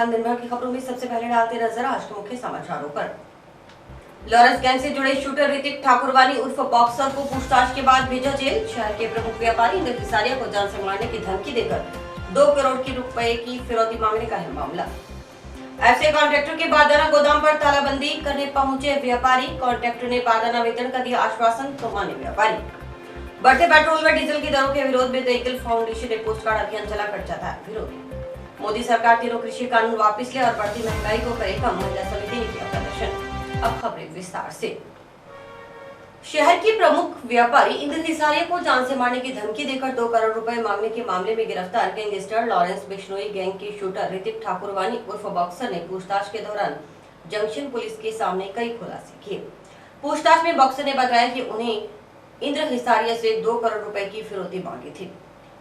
फिलहाल दिन भर की खबरों में सबसे पहले डालते नजर आज के मुख्य समाचारों पर। लॉरेंस गैंग से जुड़े शूटर ऋतिक ठाकुरवानी उर्फ बॉक्सर को पूछताछ के बाद भेजा जेल। शहर के प्रमुख व्यापारी इंद्र खिसारिया को जान से मारने की धमकी देकर 2 करोड़ रुपए की फिरौती मांगने का है मामला। ऐसे कॉन्ट्रैक्टर के बारदाना गोदाम पर तालाबंदी करने पहुंचे व्यापारी। कॉन्ट्रैक्टर ने बारदाना वितरण का दिया आश्वासन तो माने व्यापारी। बढ़ते पेट्रोल व डीजल की दरों के विरोध में व्हीकल फाउंडेशन ने पोस्ट कार्ड अभियान चलाकर जताया विरोध। मोदी सरकार तीनों कृषि कानून वापस ले और बढ़ती महंगाई को करे कम, महिला समिति ने किया प्रदर्शन। अब खबरें विस्तार से। शहर की प्रमुख व्यापारी इंद्र खिसारिया को जान से मारने की धमकी देकर 2 करोड़ रुपए मांगने के मामले में गिरफ्तार गैंगस्टर लॉरेंस बिश्नोई गैंग के शूटर ऋतिक ठाकुरवानी उर्फ बॉक्सर ने पूछताछ के दौरान जंक्शन पुलिस के सामने कई खुलासे किए। पूछताछ में बॉक्सर ने बताया कि उन्हें इंद्र खिसारिया से 2 करोड़ रुपए की फिरौती मांगी थी।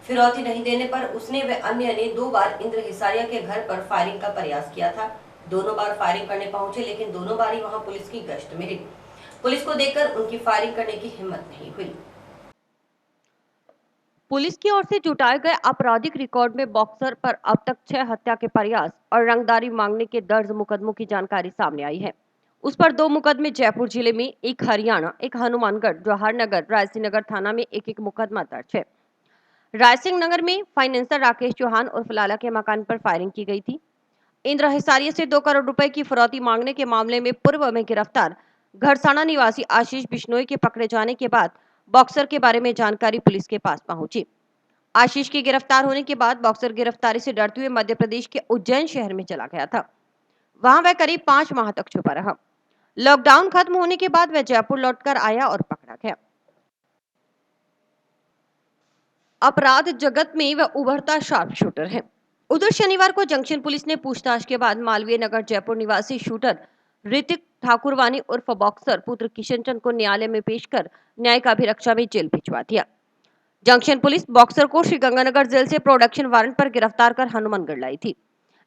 फिरौती नहीं देने पर उसने व अन्य ने 2 बार इंद्र खिसारिया के घर पर फायरिंग का प्रयास किया था। दोनों बार फायरिंग करने पहुंचे, लेकिन दोनों बार ही वहां पुलिस की गश्त मिली। पुलिस को देखकर उनकी फायरिंग करने की हिम्मत नहीं हुई। पुलिस की ओर से जुटाए गए आपराधिक रिकॉर्ड में बॉक्सर पर अब तक 6 हत्या के प्रयास और रंगदारी मांगने के दर्ज मुकदमों की जानकारी सामने आई है। उस पर 2 मुकदमे जयपुर जिले में, एक हरियाणा, एक हनुमानगढ़, जवाहर नगर, रायसिंह नगर थाना में एक मुकदमा दर्ज है। रायसिंह नगर में फाइनेंसर राकेश चौहान उर्फ लाला के मकान पर फायरिंग की गई थी। इंद्र हिसारिया से 2 करोड़ रुपए की फिरौती मांगने के मामले में पूर्व में गिरफ्तार घरसाना निवासी आशीष बिश्नोई के पकड़े जाने के बाद बॉक्सर के बारे में जानकारी पुलिस के पास पहुंची। आशीष के गिरफ्तार होने के बाद बॉक्सर गिरफ्तारी से डरते हुए मध्य प्रदेश के उज्जैन शहर में चला गया था। वहां वह करीब 5 माह तक छुपा रहा। लॉकडाउन खत्म होने के बाद वह जयपुर लौटकर आया और पकड़ा गया। अपराध जगत में वह उभरता शार्प शूटर है। उधर शनिवार को जंक्शन पुलिस ने पूछताछ के बाद मालवीय नगर जयपुर निवासी शूटर ऋतिक ठाकुरवानी उर्फ बॉक्सर पुत्र किशन चंद को न्यायालय में पेश कर न्यायिक अभिरक्षा में जेल भिजवा दिया। जंक्शन पुलिस बॉक्सर को श्रीगंगानगर जेल से प्रोडक्शन वारंट पर गिरफ्तार कर हनुमानगढ़ लाई थी।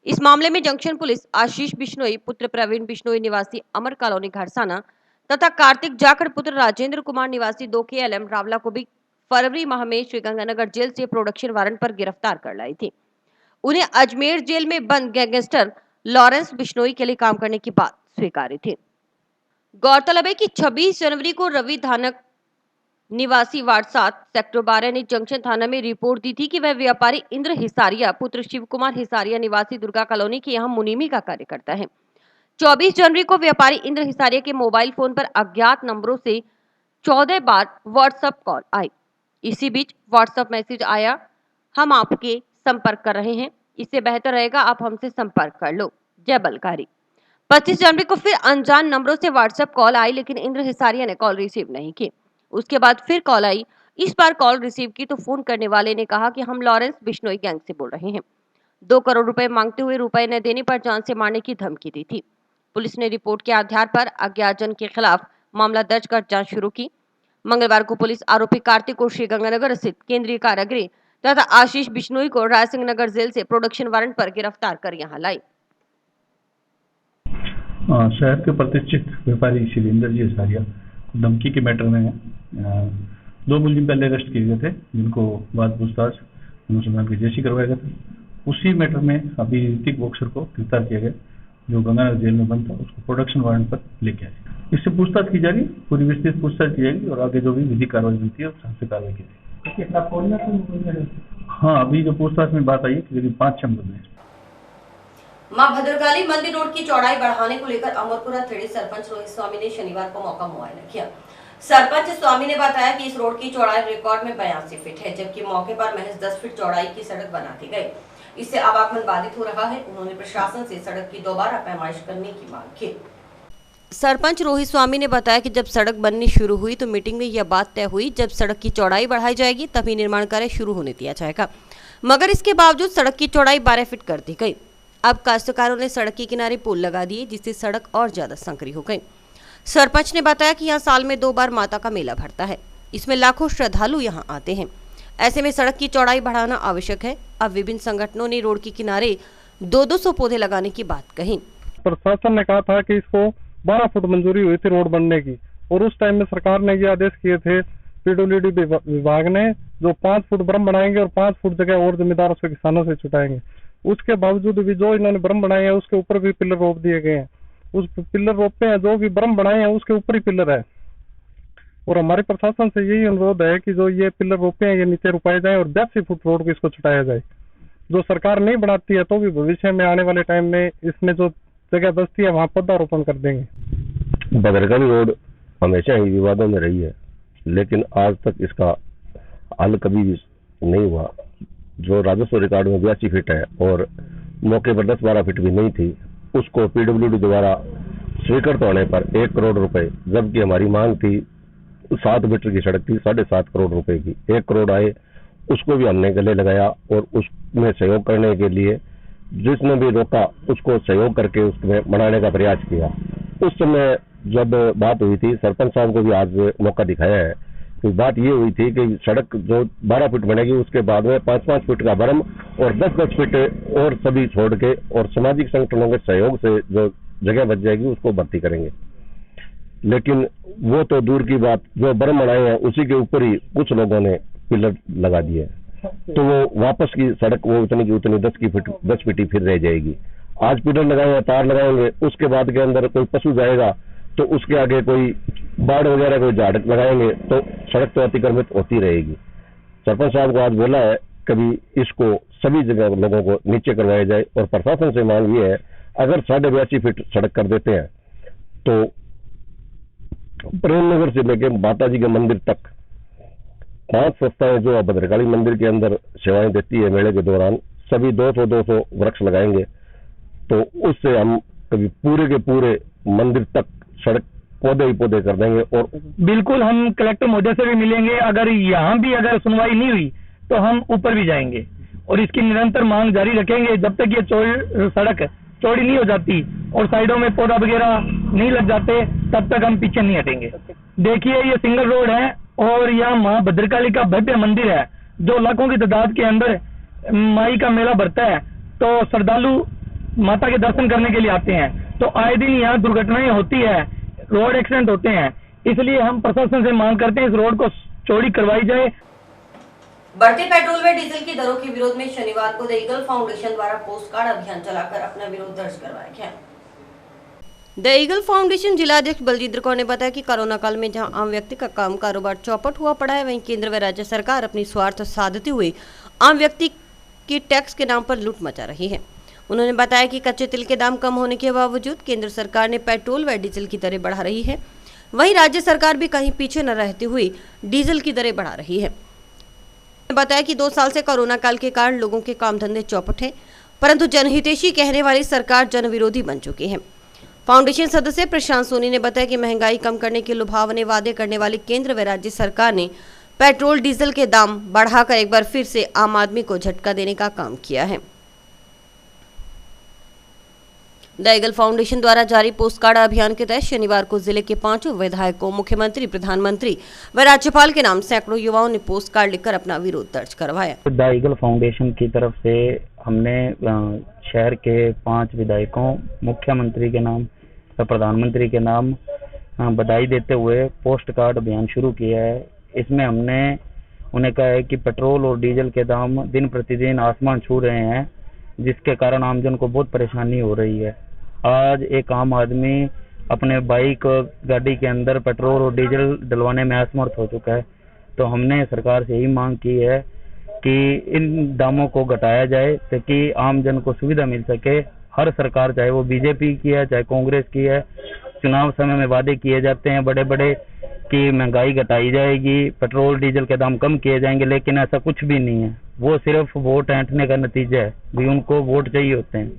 इस मामले में जंक्शन पुलिस आशीष बिश्नोई पुत्र प्रवीण बिश्नोई निवासी अमर कॉलोनी घरसाना तथा कार्तिक जाखड़ पुत्र राजेंद्र कुमार निवासी 2 KLM रावला को भी फरवरी माह में श्रीगंगानगर जेल से प्रोडक्शन वारंट पर गिरफ्तार कर लाई थी। उन्हें अजमेर जेल में बंद गैंगस्टर लॉरेंस बिश्नोई के लिए काम करने की बात स्वीकारी थी। गौरतलब है कि 26 जनवरी को रवि धानक निवासी वार्ड 7 सेक्टर 12 ने जंक्शन थाना में रिपोर्ट दी थी कि वह व्यापारी इंद्र हिसारिया पुत्र शिव कुमार हिसारिया निवासी दुर्गा कॉलोनी के यहाँ मुनीमी का कार्य करता है। 24 जनवरी को व्यापारी इंद्र हिसारिया के मोबाइल फोन पर अज्ञात नंबरों से 14 बार व्हाट्सएप कॉल आई। इसी बीच व्हाट्सएप मैसेज आया, हम आपके संपर्क कर रहे हैं, इससे बेहतर रहेगा आप हमसे संपर्क कर लो, जय बलकारी। 25 जनवरी को फिर अनजान नंबरों से व्हाट्सएप कॉल आई, लेकिन इंद्र हिसारिया ने कॉल रिसीव नहीं की। उसके बाद फिर कॉल आई। इस बार कॉल रिसीव की तो फोन करने वाले ने कहा कि हम लॉरेंस बिश्नोई गैंग से बोल रहे हैं। 2 करोड़ रुपए मांगते हुए रुपए न देने पर जान से मारने की धमकी दी थी। पुलिस ने रिपोर्ट के आधार पर अज्ञात जन के खिलाफ मामला दर्ज कर जांच शुरू की। मंगलवार को पुलिस आरोपी कार्तिक को श्रीगंगानगर स्थित केंद्रीय कारागृह तथा आशीष बिश्नोई को रायसिंह नगर जेल से प्रोडक्शन वारंट पर गिरफ्तार कर यहां लाई। शहर के प्रतिष्ठित व्यापारी श्री इंद्रजी हिसारिया धमकी के मैटर में 2 मुलजिम पहले अरेस्ट किए गए थे, जिनको बाद पूछताछ अनुसंधान की जेसी करवाया गया था। उसी मैटर में अभी ऋतिक बॉक्सर को गिरफ्तार किया गया, जो गंगानगर जेल में बंद था, उसको प्रोडक्शन वारंट पर लेके आए। इससे पूछताछ की जाएगी, पूरी विस्तृत पूछताछ की जाएगी और आगे जो भी विधिक कार्रवाई बनती है उससे कार्रवाई की जाएगी। हाँ, अभी जो पूछताछ में बात आई है कि 5-6 मुकदमे। मां भद्रकाली मंदिर रोड की चौड़ाई बढ़ाने को लेकर अमरपुरा थ्रेडी सरपंच रोहित स्वामी ने शनिवार को मौका मुआयना किया। सरपंच स्वामी ने बताया कि इस रोड की चौड़ाई रिकॉर्ड में 82 फीट है, जबकि मौके पर महज 10 फीट चौड़ाई की सड़क बना दी गई। इससे आवागमन बाधित हो रहा है। उन्होंने प्रशासन से सड़क की दोबारा पैमाइश करने की मांग की। सरपंच रोहित स्वामी ने बताया कि जब सड़क बननी शुरू हुई तो मीटिंग में यह बात तय हुई, जब सड़क की चौड़ाई बढ़ाई जाएगी तभी निर्माण कार्य शुरू होने दिया जाएगा, मगर इसके बावजूद सड़क की चौड़ाई 12 फीट कर दी गई। अब काश्तकारों ने सड़क के किनारे पुल लगा दिए, जिससे सड़क और ज्यादा संकरी हो गई। सरपंच ने बताया कि यहाँ साल में 2 बार माता का मेला भरता है, इसमें लाखों श्रद्धालु यहाँ आते हैं। ऐसे में सड़क की चौड़ाई बढ़ाना आवश्यक है। अब विभिन्न संगठनों ने रोड के किनारे 200-200 पौधे लगाने की बात कही। प्रशासन ने कहा था कि इसको 12 फुट मंजूरी हुई थी रोड बनने की, और उस टाइम में सरकार ने ये आदेश किए थे पीडब्ल्यूडी विभाग ने, जो 5 फुट ब्रह्म बनाएंगे और 5 फुट जगह और जिम्मेदार उसके किसानों से छुटाएंगे। उसके बावजूद भी जो इन्होंने भ्रम बनाए हैं उसके ऊपर भी पिलर रोप दिए गए हैं। उस पिलर रोपे हैं, जो भी भ्रम बनाए हैं उसके ऊपर ही पिलर है। और हमारे प्रशासन से यही अनुरोध है कि जो ये पिलर रोपे हैं ये नीचे रुपाए जाए और 10 फुट रोड को इसको छुटाया जाए। जो सरकार नहीं बनाती है तो भी भविष्य में आने वाले टाइम में इसमें जो जगह बचती है वहाँ पौधारोपण कर देंगे। भद्रकाली रोड हमेशा ही विवादों में रही है, लेकिन आज तक इसका हल कभी भी नहीं हुआ। जो राजस्व रिकॉर्ड में 82 फीट है और मौके पर 10-12 फीट भी नहीं थी, उसको पीडब्ल्यूडी द्वारा स्वीकृत होने पर 1 करोड़ रुपए, जबकि हमारी मांग थी 7 मीटर की सड़क थी 7.5 करोड़ रुपए की, 1 करोड़ आए, उसको भी हमने गले लगाया और उसमें सहयोग करने के लिए जिसने भी रोका उसको सहयोग करके उसमें बनाने का प्रयास किया। उस समय जब बात हुई थी, सरपंच साहब को भी आज मौका दिखाया है, तो बात ये हुई थी कि सड़क जो 12 फीट बनेगी उसके बाद में 5-5 फीट का बर्म और 10-10 फीट और सभी छोड़ के और सामाजिक संगठनों के सहयोग से जो जगह बच जाएगी उसको भर्ती करेंगे। लेकिन वो तो दूर की बात, जो बर्म बनाए हैं उसी के ऊपर ही कुछ लोगों ने पिलर लगा दिए, तो वो वापस की सड़क वो उतनी की उतनी 10 फीट ही फिर रह जाएगी। आज पिलर लगाएंगे, तार लगाएंगे, उसके बाद के अंदर कोई पशु जाएगा तो उसके आगे कोई बाढ़ वगैरह कोई झाड़ लगाएंगे तो सड़क तो अतिक्रमित होती रहेगी। सरपंच साहब को आज बोला है कभी इसको सभी जगह लोगों को नीचे करवाया जाए और प्रशासन से मांग ये है, अगर 82.5 फीट सड़क कर देते हैं तो प्रेम नगर से लेकर माता जी के मंदिर तक 5 संस्थाएं जो भद्रकाली मंदिर के अंदर सेवाएं देती है मेले के दौरान, सभी 200 वृक्ष लगाएंगे तो उससे हम कभी पूरे के पूरे मंदिर तक सड़क पौधे ही पौधे कर देंगे। और बिल्कुल हम कलेक्टर महोदय से भी मिलेंगे, अगर यहाँ भी अगर सुनवाई नहीं हुई तो हम ऊपर भी जाएंगे और इसकी निरंतर मांग जारी रखेंगे जब तक ये सड़क चौड़ी नहीं हो जाती और साइडों में पौधा वगैरह नहीं लग जाते, तब तक हम पीछे नहीं हटेंगे। देखिए ये सिंगल रोड है और यहाँ माँ भद्रकाली का भव्य मंदिर है जो लाखों की तादाद के अंदर माई का मेला भरता है, तो श्रद्धालु माता के दर्शन करने के लिए आते हैं, तो आए दिन यहाँ दुर्घटनाएं होती है, रोड एक्सीडेंट होते हैं, इसलिए हम प्रशासन से मांग करते हैं इस रोड को चौड़ी करवाई जाए। बढ़ते पेट्रोल व डीजल की दरों के विरोध में शनिवार को द ईगल फाउंडेशन द्वारा पोस्ट कार्ड अभियान चलाकर अपना विरोध दर्ज करवाया गया। द ईगल फाउंडेशन जिलाध्यक्ष बलजिंद्र कौर ने बताया कि कोरोना काल में जहां आम व्यक्ति का काम कारोबार चौपट हुआ पड़ा है, वहीं केंद्र व राज्य सरकार अपनी स्वार्थ साधते हुए आम व्यक्ति की टैक्स के नाम पर लूट मचा रही है। उन्होंने बताया कि कच्चे तेल के दाम कम होने के बावजूद केंद्र सरकार ने पेट्रोल व डीजल की दरें बढ़ा रही है, वहीं राज्य सरकार भी कहीं पीछे न रहते हुए डीजल की दरें बढ़ा रही है। बताया कि 2 साल से कोरोना काल के कारण लोगों के काम धंधे चौपट हैं, परंतु जनहितैषी कहने वाली सरकार जन विरोधी बन चुकी है। फाउंडेशन सदस्य प्रशांत सोनी ने बताया कि महंगाई कम करने के लुभावने वादे करने वाली केंद्र व राज्य सरकार ने पेट्रोल डीजल के दाम बढ़ाकर एक बार फिर से आम आदमी को झटका देने का काम किया है। द ईगल फाउंडेशन द्वारा जारी पोस्ट कार्ड अभियान के तहत शनिवार को जिले के 5 विधायकों, मुख्यमंत्री, प्रधानमंत्री व राज्यपाल के नाम सैकड़ों युवाओं ने पोस्ट कार्ड लिखकर अपना विरोध दर्ज करवाया। द ईगल फाउंडेशन की तरफ से हमने शहर के 5 विधायकों, मुख्यमंत्री के नाम व प्रधानमंत्री के नाम बधाई देते हुए पोस्ट कार्ड अभियान शुरू किया है। इसमें हमने उन्हें कहा है कि पेट्रोल और डीजल के दाम दिन प्रतिदिन आसमान छू रहे हैं, जिसके कारण आमजन को बहुत परेशानी हो रही है। आज एक आम आदमी अपने बाइक गाड़ी के अंदर पेट्रोल और डीजल डलवाने में असमर्थ हो चुका है, तो हमने सरकार से यही मांग की है कि इन दामों को घटाया जाए ताकि आम जन को सुविधा मिल सके। हर सरकार, चाहे वो बीजेपी की है चाहे कांग्रेस की है, चुनाव समय में वादे किए जाते हैं बड़े बड़े कि महंगाई घटाई जाएगी, पेट्रोल डीजल के दाम कम किए जाएंगे, लेकिन ऐसा कुछ भी नहीं है। वो सिर्फ वोट ऐंठने का नतीजा है, भी उनको वोट चाहिए होते हैं।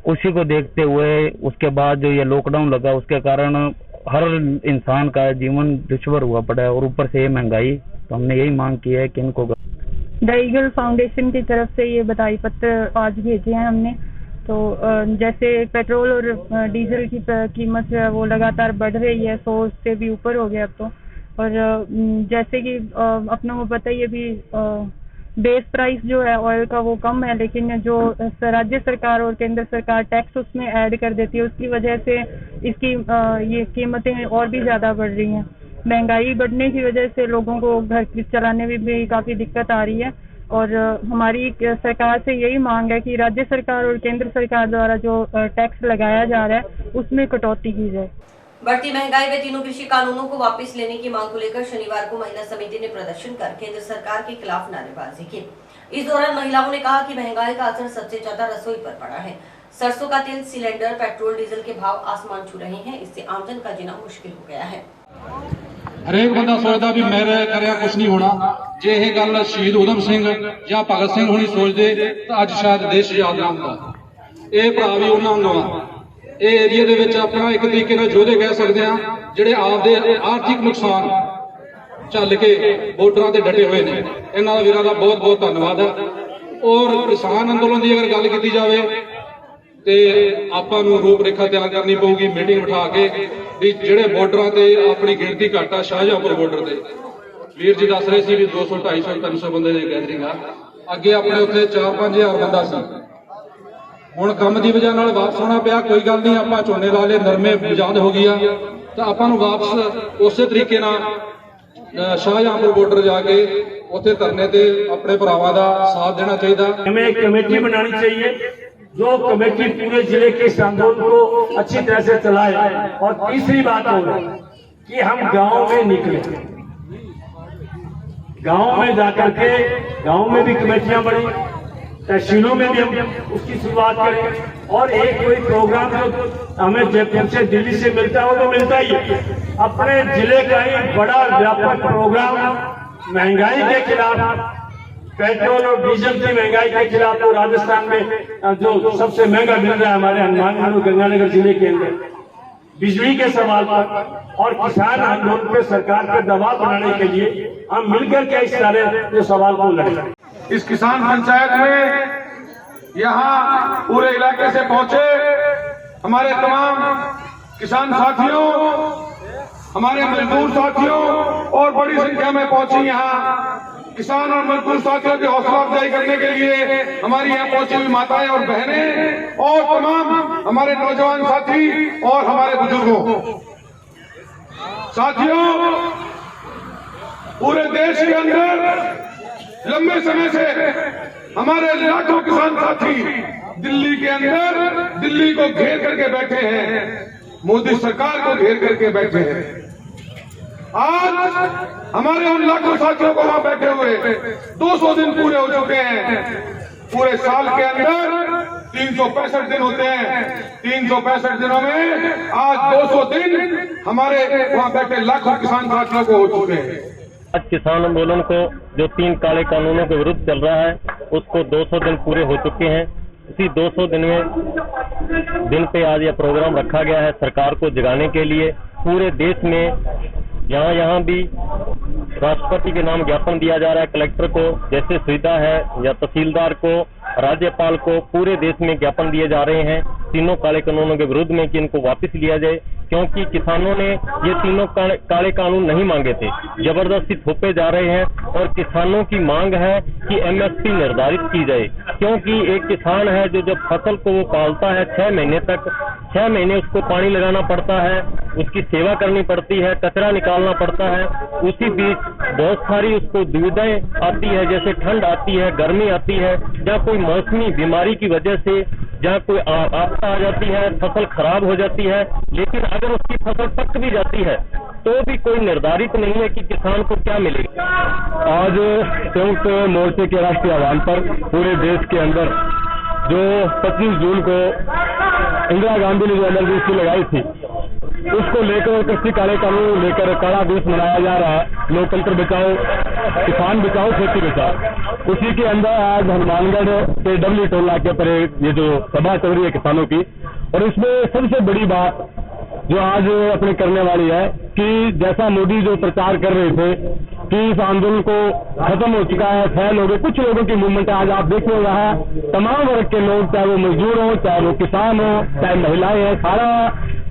उसी को देखते हुए उसके बाद जो ये लॉकडाउन लगा उसके कारण हर इंसान का जीवन दुश्वार हुआ पड़ा है और ऊपर से ये महंगाई, तो हमने यही मांग की है कि इनको द ईगल फाउंडेशन की तरफ से ये बधाई पत्र आज भेजे हैं हमने। तो जैसे पेट्रोल और डीजल की कीमत जो है वो लगातार बढ़ रही है, 100 से भी ऊपर हो गया अब तो। और जैसे कि अपनों को पता ही है भी बेस प्राइस जो है ऑयल का वो कम है, लेकिन जो राज्य सरकार और केंद्र सरकार टैक्स उसमें ऐड कर देती है, उसकी वजह से इसकी ये कीमतें और भी ज़्यादा बढ़ रही हैं। महंगाई बढ़ने की वजह से लोगों को घर चलाने में भी काफ़ी दिक्कत आ रही है। और हमारी सरकार से यही मांग है कि राज्य सरकार और केंद्र सरकार द्वारा जो टैक्स लगाया जा रहा है उसमें कटौती की जाए। बढ़ती महंगाई व तीनों कृषि कानूनों को वापस लेने की मांग को लेकर शनिवार को महिला समिति ने प्रदर्शन कर केंद्र सरकार के खिलाफ नारेबाजी की। इस दौरान महिलाओं ने कहा कि महंगाई का असर सबसे ज्यादा रसोई पर पड़ा है। सरसों का तेल, सिलेंडर, पेट्रोल, डीजल के भाव आसमान छू रहे हैं। इससे आमदन का जीना मुश्किल हो गया है। हरेक बंदा सोचदा भी मेरे करिया कुछ नहीं होना। जे यह गल शहीद उधम सिंह या भगत सिंह होनी सोचते तो अज शायद देश आजाद ना होंदा। ये भरा भी उन्होंने वा ये एरिया दे विच अपना एक तरीके नाल योधे कह सकते हैं जिहड़े आपदे आर्थिक नुकसान झल के वोटरां ते डटे हुए ने। इन्हां दा वीरां दा बहुत बहुत धन्नवाद है। और किसान अंदोलन की अगर गल की जाए तो आपां नूं रूपरेखा तैयार करनी पऊगी, मीटिंग बिठा के भी जिहड़े बॉर्डरां ते अपनी गिणती घट आ। शाहजहांपुर बॉर्डर ते वीर जी दस रहे सी भी 200, 250, 300 बंदे की गैदरिंग आ। अगे अपने उत्थे 4-5 हज़ार बंदा सी। हुण काम की वजह नाल वापस होना पिया। कोई गल नहीं, आपां झोने ला ले, नरमे बजाद हो गया तो आपां नूं वापस उस तरीके नाल शाहजहांपुर बॉर्डर जाके उत्थे धरने ते अपने भरावां दा साथ देना चाहिए। हमें एक कमेटी बनानी चाहिए जो कमेटी पूरे जिले के इस आंदोलन को अच्छी तरह से चलाए। और तीसरी बात हो कि हम गांव में निकले, गांव में जाकर के गांव में भी कमेटियां बनी, तहसीलों में भी हम उसकी शुरुआत करें। और एक कोई प्रोग्राम जो हमें जयपुर से दिल्ली से मिलता है वो तो मिलता ही है। अपने जिले का ही बड़ा व्यापक प्रोग्राम महंगाई के खिलाफ, पेट्रोल और डीजल की महंगाई के खिलाफ। तो राजस्थान में जो सबसे महंगा मिल रहा है हमारे हनुमानगढ़ और गंगानगर जिले के अंदर, बिजली के सवाल पर और किसान आंदोलन पे सरकार पर दबाव बनाने के लिए हम मिलकर के इस सारे सवाल को लड़ें। इस किसान पंचायत में यहाँ पूरे इलाके से पहुंचे हमारे तमाम किसान साथियों, हमारे मजदूर साथियों और बड़ी संख्या में पहुंची यहाँ किसान और मजदूर साथियों की हौसला अफजाई करने के लिए हमारी यहाँ पहुंची हुई माताएं और बहनें और तमाम हमारे नौजवान साथी और हमारे बुजुर्गों। साथियों, पूरे देश के अंदर लंबे समय से हमारे लाखों किसान साथी दिल्ली के अंदर दिल्ली को घेर करके बैठे हैं, मोदी सरकार को घेर करके बैठे हैं। आज हमारे उन लाखों साथियों को वहां बैठे हुए 200 दिन पूरे हो चुके हैं। पूरे साल के अंदर 365 दिन होते हैं। 365 दिनों में आज 200 दिन हमारे वहां बैठे लाखों किसान साथियों को हो चुके हैं। आज किसान आंदोलन को जो 3 काले कानूनों के विरुद्ध चल रहा है उसको 200 दिन पूरे हो चुके हैं। इसी 200 दिन पे आज यह प्रोग्राम रखा गया है सरकार को जगाने के लिए। पूरे देश में यहाँ भी राष्ट्रपति के नाम ज्ञापन दिया जा रहा है, कलेक्टर को जैसे सुविधा है या तहसीलदार को, राज्यपाल को, पूरे देश में ज्ञापन दिए जा रहे हैं तीनों काले कानूनों के विरुद्ध में कि इनको वापस लिया जाए। क्योंकि किसानों ने ये तीनों काले कानून नहीं मांगे थे, जबरदस्ती थोपे जा रहे हैं। और किसानों की मांग है कि एमएसपी निर्धारित की जाए। क्योंकि एक किसान है जो जब फसल को वो पालता है 6 महीने तक, 6 महीने उसको पानी लगाना पड़ता है, उसकी सेवा करनी पड़ती है, कचरा निकालना पड़ता है। उसी बीच बहुत सारी उसको दुविधाएं आती है, जैसे ठंड आती है, गर्मी आती है, या कोई मौसमी बीमारी की वजह से जहाँ कोई आपदा आ जाती है, फसल खराब हो जाती है। लेकिन अगर उसकी फसल पक भी जाती है तो भी कोई निर्धारित नहीं है कि किसान को क्या मिलेगा। आज संयुक्त मोर्चे के राष्ट्रीय आह्वान पर पूरे देश के अंदर जो 25 जून को इंदिरा गांधी ने जो एमरजेंसी लगाई थी उसको लेकर कृषि काले कानून लेकर कड़ा दिवस मनाया जा रहा है। लोकतंत्र बचाओ, किसान बचाओ, खेती बचाओ। उसी के अंदर आज हनुमानगढ़ के डबली टोला के पर ये जो सभा चल रही है किसानों की, और इसमें सबसे बड़ी बात जो आज अपने करने वाली है कि जैसा मोदी जो प्रचार कर रहे थे कि इस आंदोलन को खत्म हो चुका है, फैल हो गए, कुछ लोगों की मूवमेंट है। आज आप देखिए वहाँ तमाम वर्ग के लोग, चाहे वो मजदूर हो, चाहे वो किसान हो, चाहे महिलाएं हैं, सारा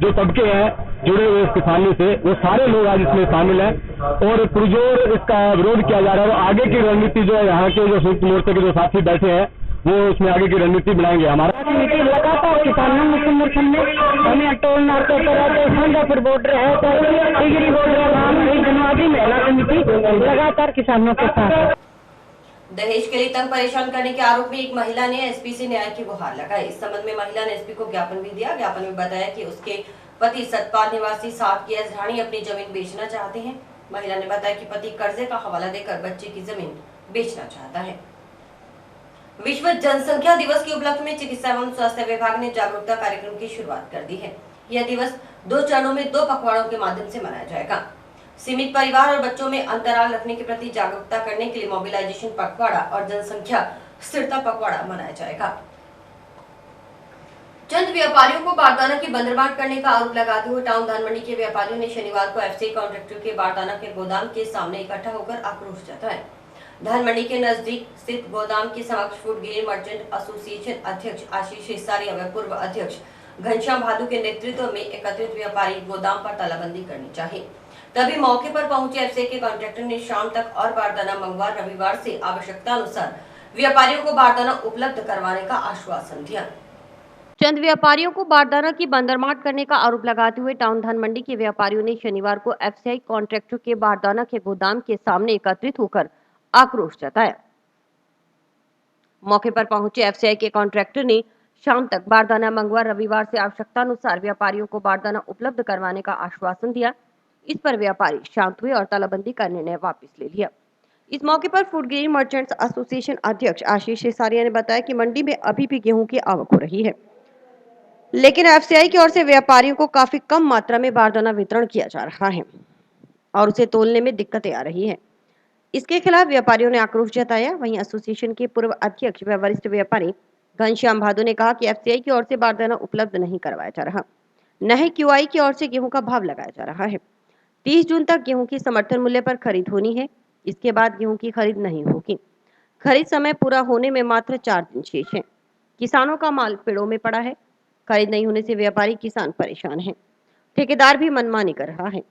जो तबके हैं जुड़े हुए इस किसानी से, वो सारे लोग आज इसमें शामिल हैं और पुरजोर इसका विरोध किया जा रहा है। और आगे की रणनीति जो है यहाँ के जो संयुक्त मोर्चे के जो साथी बैठे हैं वो उसमें आगे की रणनीति बनाएंगे। हमारा समिति लगातार किसानों के समर्थन में हमें टोल नाके पर है, शाहजहांपुर बॉर्डर है, टिहरी बॉर्डर है, जनवादी महिला समिति लगातार किसानों के साथ है। दहेज के लिए तंग परेशान करने के आरोप में एक महिला ने एसपी से न्याय की गुहार लगाई। इस संबंध में महिला ने एसपी को ज्ञापन भी दिया। ज्ञापन में बताया कि उसके पति सतपाल निवासी 7 की एसढाणी अपनी जमीन बेचना चाहते हैं। महिला ने बताया कि पति कर्जे का हवाला देकर बच्चे की जमीन बेचना चाहता है। विश्व जनसंख्या दिवस के उपलक्ष्य में चिकित्सा एवं स्वास्थ्य विभाग ने जागरूकता कार्यक्रम की शुरुआत कर दी है। यह दिवस 2 चरणों में 2 पखवाड़ों के माध्यम से मनाया जाएगा। सीमित परिवार और बच्चों में अंतराल रखने के प्रति जागरूकता करने के लिए मोबिलाइजेशन पखवाड़ा और जनसंख्या स्थिरता पखवाड़ा मनाया जाएगा। चंद व्यापारियों को बारदाना की बंदरबाट करने का आरोप लगाते हुए टाउन धानमंडी के व्यापारियों ने शनिवार को एफसीआई कॉन्ट्रैक्टर के बारदाना के गोदाम के सामने इकट्ठा होकर आक्रोश जताया। धानमंडी के नजदीक स्थित गोदाम के समक्ष फूड ग्रेन मर्चेंट एसोसिएशन अध्यक्ष आशीष हिसारिया व पूर्व अध्यक्ष घनश्याम भादु के नेतृत्व में एकत्रित व्यापारी गोदाम पर तालाबंदी करनी चाहिए। तभी मौके पर पहुंचे एफसीआई के कॉन्ट्रैक्टर ने शाम तक और बारदाना मंगवा रविवार से आवश्यकता अनुसार व्यापारियों को बारदाना उपलब्ध करवाने का आश्वासन दिया। चंद व्यापारियों को बारदाना की बंदरबाट करने का आरोप लगाते हुए टाउन धानमंडी के व्यापारियों ने शनिवार को एफसीआई कॉन्ट्रैक्टर के बारदाना के गोदाम के सामने एकत्रित होकर आक्रोश जताया। मौके पर पहुंचे एफसीआई के कॉन्ट्रैक्टर ने शाम तक बारदाना मंगवा रविवार से आवश्यकता अनुसार व्यापारियों को बारदाना उपलब्ध करवाने का आश्वासन दिया। इस पर व्यापारी शांत हुए और तालाबंदी का निर्णय वापस ले लिया। इस मौके पर फूड ग्रेन मर्चेंट्स एसोसिएशन अध्यक्ष आशीष हिसारिया ने बताया कि मंडी में अभी भी गेहूं की आवक हो रही है, लेकिन एफसीआई की ओर से व्यापारियों को काफी कम मात्रा में बारदाना वितरण किया जा रहा है और उसे तोलने में दिक्कतें आ रही है। इसके खिलाफ व्यापारियों ने आक्रोश जताया। वहीं एसोसिएशन के पूर्व अध्यक्ष व वरिष्ठ व्यापारी घनश्याम भादु ने कहा कि एफसीआई की ओर से बारदाना उपलब्ध नहीं करवाया जा रहा, न ही क्यूआई की ओर से गेहूं का भाव लगाया जा रहा है। 30 जून तक गेहूं की समर्थन मूल्य पर खरीद होनी है। इसके बाद गेहूं की खरीद नहीं होगी। खरीद समय पूरा होने में मात्र 4 दिन शेष है। किसानों का माल पेड़ों में पड़ा है। खरीद नहीं होने से व्यापारी किसान परेशान हैं। ठेकेदार भी मनमानी कर रहा है।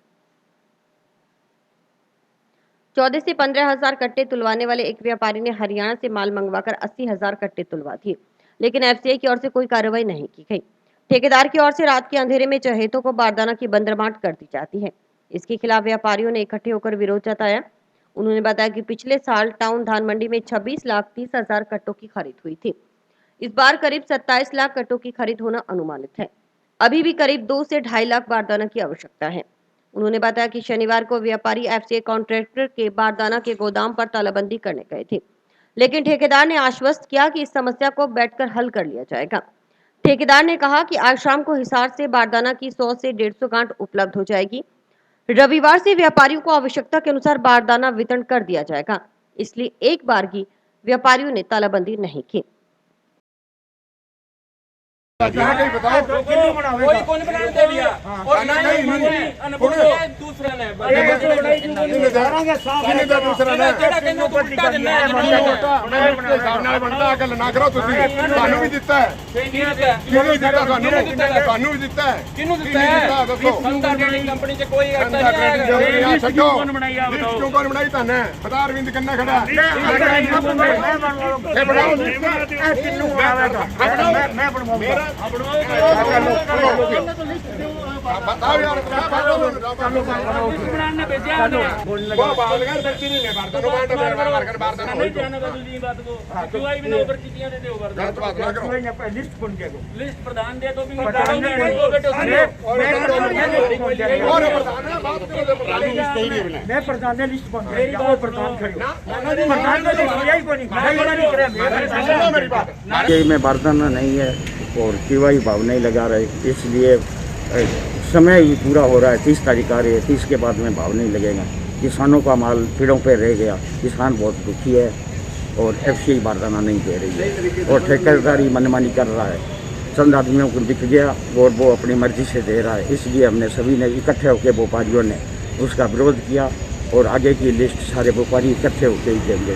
14 से 15 हजार कट्टे तुलवाने वाले एक व्यापारी ने हरियाणा से माल मंगवाकर 80 हजार कट्टे तुलवा दिए, लेकिन एफसीआई की ओर से कोई कार्रवाई नहीं की गई। ठेकेदार की ओर से रात के अंधेरे में चहेतों को बारदाना की बंदरबाट कर दी जाती है। इसके खिलाफ व्यापारियों ने इकट्ठे होकर विरोध जताया। उन्होंने बताया कि पिछले साल टाउन धानमंडी में 26,30,000 कट्टों की खरीद हुई थी। इस बार करीब 27 लाख कट्टों की खरीद होना अनुमानित है। अभी भी करीब 2 से 2.5 लाख बारदाना की आवश्यकता है। उन्होंने बताया कि शनिवार को व्यापारी एफसीआई कॉन्ट्रैक्टर के बारदाना के गोदाम पर तालाबंदी करने गए थे, लेकिन ठेकेदार ने आश्वस्त किया कि इस समस्या को बैठकर हल कर लिया जाएगा। ठेकेदार ने कहा कि आज शाम को हिसार से बारदाना की 100 से 150 गांठ उपलब्ध हो जाएगी। रविवार से व्यापारियों को आवश्यकता के अनुसार बारदाना वितरण कर दिया जाएगा, इसलिए एक बार की व्यापारियों ने तालाबंदी नहीं की। कोई कौन बनाने दे दिया और ना ही दूसरा ने दूसरा ने ਜਿਹੜਾ ਕਹਿੰਦਾ ਤੂੰ ਟਿਕਾ ਦਿੰਦਾ ਹੈ ਹਿਸਾਬ ਨਾਲ ਬਣਦਾ ਗੱਲ ਨਾ ਕਰੋ ਤੁਸੀਂ ਤੁਹਾਨੂੰ ਵੀ ਦਿੱਤਾ ਹੈ ਕਿਹਨੂੰ ਦਿੱਤਾ ਤੁਹਾਨੂੰ ਵੀ ਦਿੱਤਾ ਹੈ ਕਿਹਨੂੰ ਦਿੱਤਾ ਹੈ ਦੱਸੋ ਸੰਤਾਰ ਟ੍ਰੇਡਿੰਗ ਕੰਪਨੀ 'ਚ ਕੋਈ ਐਸਾ ਨਹੀਂ ਹੈ ਛੱਡੋ ਕੌਣ ਬਣਾਈ ਆ ਬਤਾਓ ਕਿਉਂ ਕੌਣ ਬਣਾਈ ਤੁਹਾਨੂੰ ਪਤਾ ਅਰਵਿੰਦ ਕੰਨਾ ਖੜਾ ਇਹ ਬਣਾਓ ਇਹ ਕਿੰਨੂੰ ਬਣਾਵੇਗਾ ਮੈਂ ਬਣਵਾਉਂਗਾ बताओ यार बनाने भेजा वो बाल कर सकती नहीं है बारदाना बांट मार बारदाना नहीं जाने का दूसरी बात को क्यूआई भी ओवर चीटियां दे ओवर गलत बात ना करो लिस्ट कौन के लिस्ट प्रधान दे तो भी प्रधान को बेटे और प्रधान है बात करो मैं प्रधान ने लिस्ट कौन और प्रधान खड़ो प्रधान ने यही को नहीं करे मेरी बात ये में बारदाना नहीं है और क्यूआई भाव नहीं लगा रहे, इसलिए समय ही पूरा हो रहा है। 30 तारीख आ रही है, 30 के बाद में भाव नहीं लगेगा। किसानों का माल पेड़ों पे रह गया, किसान बहुत दुखी है और एफसीआई बारदाना नहीं दे रही है और ठेकेदारी मनमानी कर रहा है। चंद आदमियों को दिख गया और वो अपनी मर्जी से दे रहा है, इसलिए हमने सभी ने इकट्ठे होकर व्यापारियों ने उसका विरोध किया और आगे की लिस्ट सारे व्यापारी इकट्ठे होकर ही देंगे,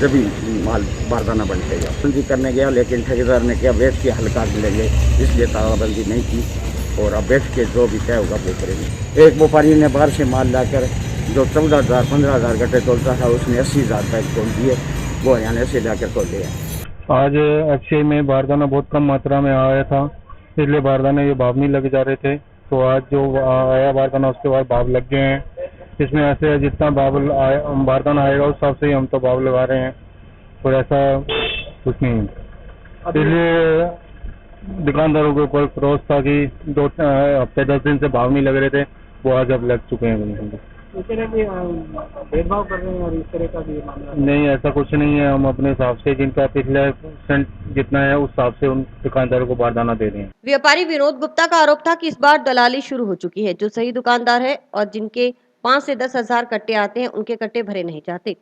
तभी माल बारदाना बन जाएगा। बंदी करने गया लेकिन ठेकेदार ने क्या बैठ के हल काट लेंगे, इसलिए तालाबंदी नहीं की और अब बैठ के जो भी तय होगा वो करेंगे। एक व्यापारी ने बाहर से माल लाकर जो 14,000 15,000 गट्टे तोलता था उसने 80,000 पैक तोल दिए, वो हरियाणा से जाकर तोल दिया। आज एफसीआई में बारदाना बहुत कम मात्रा में आया था, इसलिए बारदाने ये भाव नहीं लग जा रहे थे। तो आज जो आया बारदाना उसके बाद भाव लग गए हैं। इसमें ऐसे जितना भाव बारदाना आएगा उस हिसाब से ही हम तो भाव लगा रहे हैं। और ऐसा कुछ नहीं है। इसलिए दुकानदारों के ऊपर क्रोध था कि 2 हफ्ते 10 दिन से भाव नहीं लग रहे थे, वो आज अब लग चुके हैं। इस तरह की भेदभाव कर रहे हैं और इस तरह का भी मामला नहीं, ऐसा कुछ नहीं है। हम अपने हिसाब से जिनका पिछले % जितना है उस हिसाब से उन दुकानदारों को बारदाना दे रहे हैं। व्यापारी विनोद गुप्ता का आरोप था कि इस बार दलाली शुरू हो चुकी है। जो सही दुकानदार है और जिनके 5 से 10 हजार कट्टे आते हैं उनके कट्टे भरे नहीं जाते,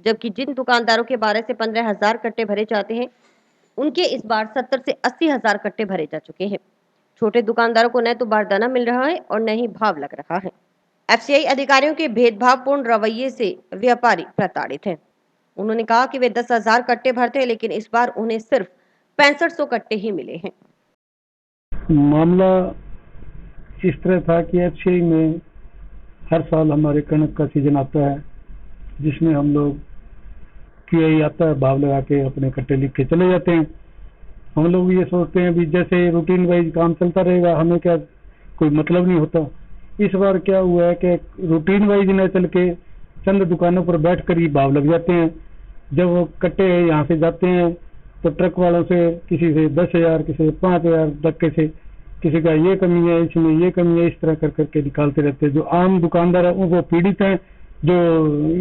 जबकि जिन दुकानदारों के 12 से 15 हजार कट्टे भरे जाते हैं उनके इस बार 70 से 80 हजार कट्टे भरे जा चुके हैं। छोटे दुकानदारों को न तो बारदाना मिल रहा है और न ही भाव लग रहा है। एफसीआई अधिकारियों के भेदभावपूर्ण रवैये से व्यापारी प्रताड़ित हैं। उन्होंने कहा कि वे 10,000 कट्टे भरते हैं, लेकिन इस बार उन्हें सिर्फ 6500 कट्टे ही मिले हैं। मामला इस तरह था कि एफसीआई में हर साल हमारे कणक का सीजन आता है, जिसमें हम लोग क्यूआई आता है, भाव लगा के अपने कट्टे लिख के चले जाते हैं। हम लोग ये सोचते हैं भी जैसे रूटीन वाइज काम चलता रहेगा, हमें क्या कोई मतलब नहीं होता। इस बार क्या हुआ है कि रूटीन वाइज न चल के चंद दुकानों पर बैठकर ही भाव लग जाते हैं। जब वो कट्टे यहाँ से जाते हैं तो ट्रक वालों से किसी से 10,000, किसी से 5,000 धक्के से, किसी का ये कमी है, इसमें ये कमी है, इस तरह कर करके निकालते रहते हैं। जो आम दुकानदार है वो पीड़ित हैं, जो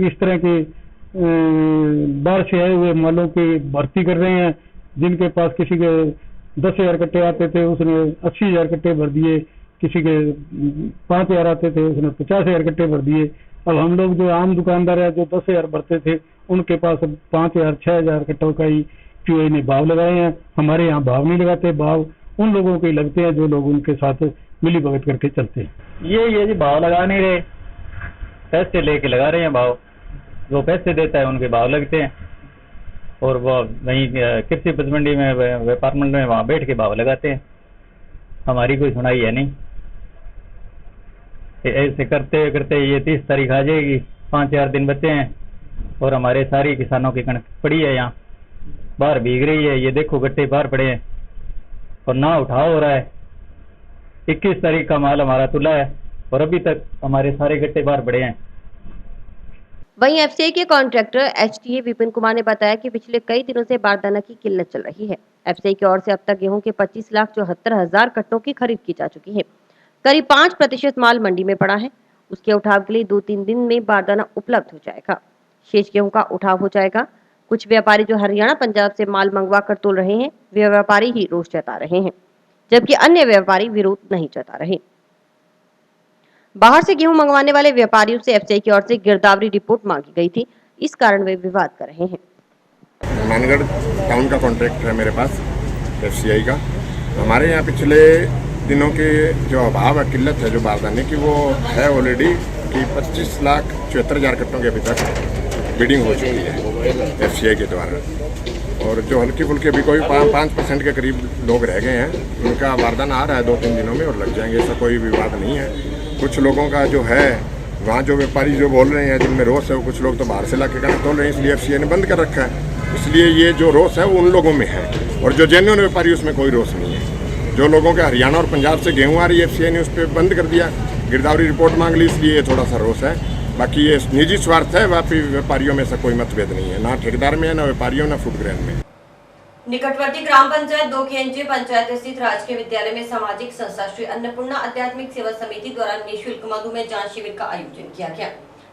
इस तरह के बाहर से आए हुए मालों की भर्ती कर रहे हैं। जिनके पास किसी के 10,000 कट्टे आते थे उसने 80,000 कट्टे भर दिए, किसी के 5,000 आते थे उसने 50,000 कट्टे भर दिए। अब हम लोग जो आम दुकानदार है जो 10,000 भरते थे उनके पास 5,000 6,000 कट्टों का ही क्यूआई ने भाव लगाए हैं। हमारे यहाँ भाव नहीं लगाते, भाव उन लोगों के लगते हैं जो लोग उनके साथ मिली भगत करके चलते हैं। ये जी भाव लगा नहीं रहे, पैसे लेके लगा रहे हैं भाव। जो पैसे देता है उनके भाव लगते हैं और वो वहीं कृषि उपज मंडी में, व्यापार मंडल में वहाँ बैठ के भाव लगाते हैं। हमारी कोई सुनाई है नहीं। ऐसे करते करते ये 30 तारीख आ जाएगी, 5-4 दिन बचे हैं और हमारे सारी किसानों की कणक पड़ी है, यहाँ बाहर भीग रही है। ये देखो गट्टे बाहर पड़े हैं और ना उठाव हो रहा है। 21 तारीख का माल हमारा तुला है और अभी तक हमारे सारे गट्टे बाहर पड़े हैं। वहीं एफसीआई के कॉन्ट्रैक्टर एचटीए विपिन कुमार ने बताया कि पिछले कई दिनों से बारदाना की किल्लत चल रही है। एफसीआई की ओर से अब तक गेहूं के 25,74,000 कट्टों की खरीद की जा चुकी है। करीब 5% माल मंडी में पड़ा है। उसके उठाव के लिए 2-3 दिन में बारदाना उपलब्ध हो जाएगा। शेष गेहूं का उठाव हो जाएगा। कुछ व्यापारी जो हरियाणा पंजाब से माल मंगवा कर तोल रहे हैं, वे व्यापारी ही रोष जता रहे हैं, जबकि अन्य व्यापारी विरोध नहीं जता रहे। बाहर से गेहूं मंगवाने वाले व्यापारियों से एफसीआई की ओर से गिरदावरी रिपोर्ट मांगी गई थी। इस कारण वे विवाद कर रहे हैं। हनुमानगढ़ टाउन का कॉन्ट्रैक्ट है मेरे पास एफसीआई का। हमारे यहाँ पिछले दिनों के जो अभाव है, किल्लत है जो बारदाने की, वो है ऑलरेडी कि 25,74,000 कट्टों के अभी तक बिडिंग हो चुकी है एफसीआई के द्वारा। और जो हल्की फुल्की अभी कोई 5% के करीब लोग रह गए हैं, उनका बारदाना आ रहा है 2-3 दिनों में और लग जाएंगे। ऐसा कोई विवाद नहीं है। कुछ लोगों का जो है वहाँ जो व्यापारी जो बोल रहे हैं जिनमें रोष है, वो कुछ लोग तो बाहर से लाके कणक तोल रहे हैं, इसलिए एफसीआई ने बंद कर रखा है। इसलिए ये जो रोष है वो उन लोगों में है और जो जेन्युइन व्यापारी उसमें कोई रोष नहीं है। जो लोगों के हरियाणा और पंजाब से गेहूँ आ रही है, एफसीआई ने उस पर बंद कर दिया, गिरदावरी रिपोर्ट मांग ली, इसलिए ये थोड़ा सा रोष है। बाकी ये निजी स्वार्थ है, बाकी व्यापारियों में ऐसा कोई मतभेद नहीं है, ना ठेकेदार में है, ना व्यापारियों, ना फूड ग्रेन में। निकटवर्ती ग्राम पंचायत 2 खेंजे पंचायत स्थित राजकीय विद्यालय में सामाजिक संस्था श्री अन्नपूर्णा आध्यात्मिक सेवा समिति द्वारा निःशुल्क मधुमेह जांच शिविर का आयोजन किया गया।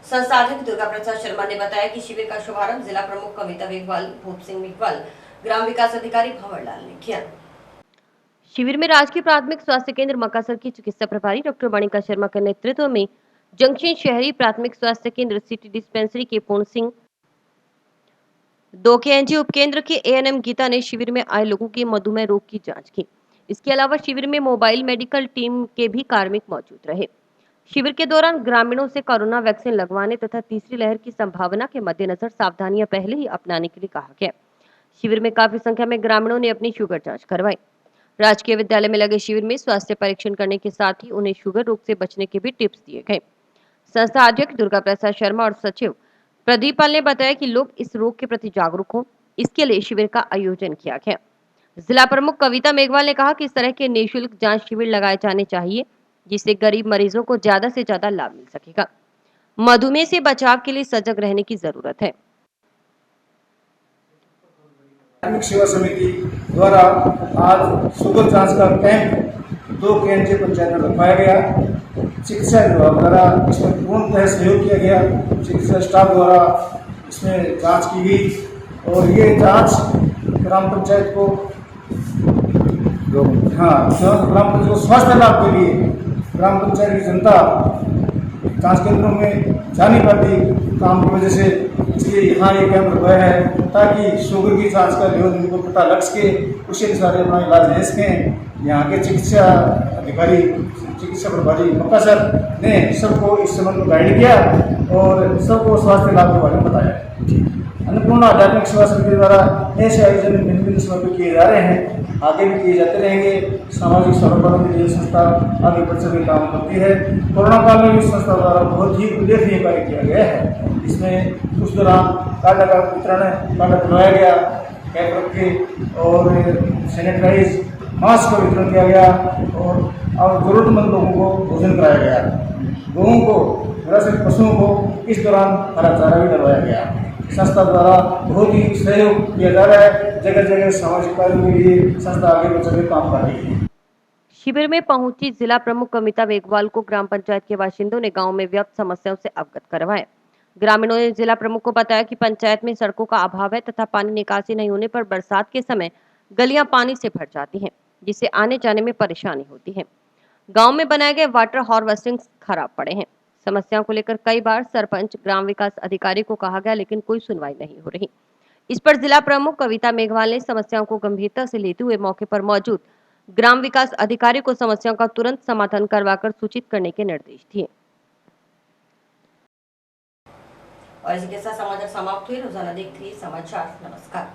संस्थापक दुर्गा प्रसाद शर्मा ने बताया कि शिविर का शुभारंभ जिला प्रमुख कविता मेघवाल, भूप सिंह मेघवाल, ग्राम विकास अधिकारी भंवरलाल ने किया। शिविर में राजकीय प्राथमिक स्वास्थ्य केंद्र मकासर की चिकित्सा प्रभारी डॉक्टर मणिका शर्मा के नेतृत्व में जंक्शन शहरी प्राथमिक स्वास्थ्य केंद्र सिटी डिस्पेंसरी के पूर्ण सिंह, 2 KNG उपकेंद्र के ANM गीता ने शिविर में आए लोगों की मधुमेह रोग की जांच की। इसके अलावा शिविर में मोबाइल मेडिकल टीम के भी कार्मिक मौजूद रहे। शिविर के दौरान ग्रामीणों से कोरोना वैक्सीन लगवाने तथा तीसरी लहर की संभावना के मद्देनजर सावधानियां पहले ही अपनाने के लिए कहा गया। शिविर में काफी संख्या में ग्रामीणों ने अपनी शुगर जाँच करवाई। राजकीय विद्यालय में लगे शिविर में स्वास्थ्य परीक्षण करने के साथ ही उन्हें शुगर रोग से बचने के भी टिप्स दिए गए। संस्था अध्यक्ष दुर्गा प्रसाद शर्मा और सचिव प्रदीप पाल ने बताया कि लोग इस रोग के प्रति जागरूक हों, इसके लिए शिविर का आयोजन किया गया। जिला प्रमुख कविता मेघवाल ने कहा कि इस तरह के निःशुल्क जांच शिविर लगाए जाने चाहिए, जिससे गरीब मरीजों को ज्यादा से ज्यादा लाभ मिल सकेगा। मधुमेह से बचाव के लिए सजग रहने की जरूरत है। धार्मिक सेवा समिति द्वारा आज शुगर जांच का कैंप 2 KNJ पंचायत में रखवाया गया। चिकित्सा विभाग द्वारा इसमें पूर्णतः सहयोग किया गया। चिकित्सा स्टाफ द्वारा इसमें जांच की गई और ये जांच ग्राम पंचायत को ग्राम पंचायत को स्वास्थ्य लाभ के लिए ग्राम पंचायत की जनता जांच केंद्रों में जा नहीं पाती काम की वजह से, इसलिए यहाँ ये कैंप लगवाया है ताकि शुगर की जांच का जो उनको पता लग सके, उसी अनुसार अपना इलाज ले सकें। यहाँ के चिकित्सा अधिकारी, चिकित्सा प्रभारी मक्का सर ने सबको इस संबंध में गाइड किया और सबको स्वास्थ्य लाभ के बारे में बताया। अन्नपूर्णा आध्यात्मिक सेवा समिति द्वारा ऐसे आयोजन भिन्न समय पर किए जा रहे हैं, आगे भी किए जाते रहेंगे। सामाजिक सरोकारों के लिए संस्था आगे बढ़ चढ़ काम करती है। कोरोना काल में भी संस्था द्वारा बहुत ही उल्लेखनीय कार्य किया गया है। इसमें उस दौरान काटा का वितरण काटा करवाया गया, कैप रखे और सैनिटाइज मास्क का वितरण किया गया और जरूरतमंद लोगों को भोजन कराया गया। गौओं को, दरअसल पशुओं को इस दौरान हरा चारा भी डलवाया गया। संस्था द्वारा बहुत ही सहयोग किया जा रहा है। जगह जगह सामाजिक कार्यों के लिए संस्था आगे बढ़ चढ़ काम कर रही है। शिविर में पहुंची जिला प्रमुख कविता मेघवाल को ग्राम पंचायत के बाशिंदों ने गांव में व्याप्त समस्याओं से अवगत करवाया। ग्रामीणों ने जिला प्रमुख को बताया कि पंचायत में सड़कों का अभाव है तथा पानी निकासी नहीं होने पर बरसात के समय गलियां पानी से भर जाती हैं, जिससे आने जाने में परेशानी होती है। गांव में बनाए गए वाटर हार्वेस्टिंग खराब पड़े हैं। समस्याओं को लेकर कई बार सरपंच, ग्राम विकास अधिकारी को कहा गया, लेकिन कोई सुनवाई नहीं हो रही। इस पर जिला प्रमुख कविता मेघवाल ने समस्याओं को गंभीरता से लेते हुए मौके पर मौजूद ग्राम विकास अधिकारी को समस्याओं का तुरंत समाधान करवाकर सूचित करने के निर्देश दिए। और इसी के साथ समाचार समाप्त हुए। रोजाना देखते रहिए समाचार। नमस्कार।